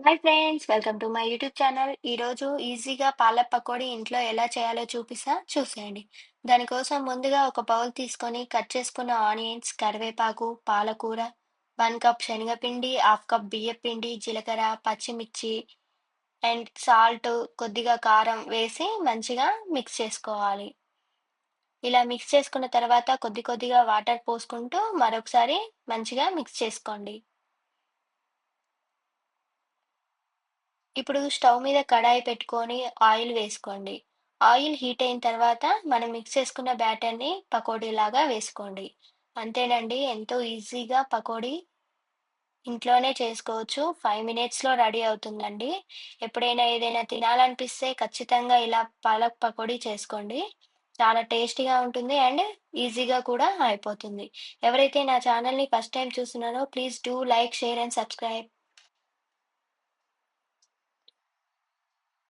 Hi friends, welcome to my YouTube channel. ఈరోజు ఈజీగా పాలక్ పకోడీ ఇంట్లో ఎలా చేయాలో చూసేయండి. దానికోసం ముందుగా ఒక బౌల్ తీసుకొని కట్ చేసుకున్న ఆనియన్స్, కరివేపాకు, పాలకూర, 1 కప్ శనగపిండి, హాఫ్ కప్ బియ్యపిండి, జీలకర్ర, పచ్చిమిర్చి అండ్ సాల్ట్, కొద్దిగా కారం వేసి మంచిగా మిక్స్ చేసుకోవాలి. ఇలా మిక్స్ చేసుకున్న తర్వాత కొద్ది కొద్దిగా వాటర్ పోసుకుంటూ మరొకసారి మంచిగా మిక్స్ చేసుకోండి. ఇప్పుడు స్టవ్ మీద కడాయి పెట్టుకొని ఆయిల్ వేసుకోండి. ఆయిల్ హీట్ అయిన తర్వాత మనం మిక్స్ చేసుకున్న బ్యాటర్‌ని పకోడీలాగా వేసుకోండి. అంతేనండి, ఎంతో ఈజీగా పకోడీ ఇంట్లోనే చేసుకోవచ్చు. 5 మినిట్స్‌లో రెడీ అవుతుందండి. ఎప్పుడైనా ఏదైనా తినాలనిపిస్తే ఖచ్చితంగా ఇలా పాలక్ పకోడీ చేసుకోండి. చాలా టేస్టీగా ఉంటుంది అండ్ ఈజీగా కూడా అయిపోతుంది. ఎవరైతే నా ఛానల్‌ని ఫస్ట్ టైమ్ చూస్తున్నారో please do like, share and subscribe.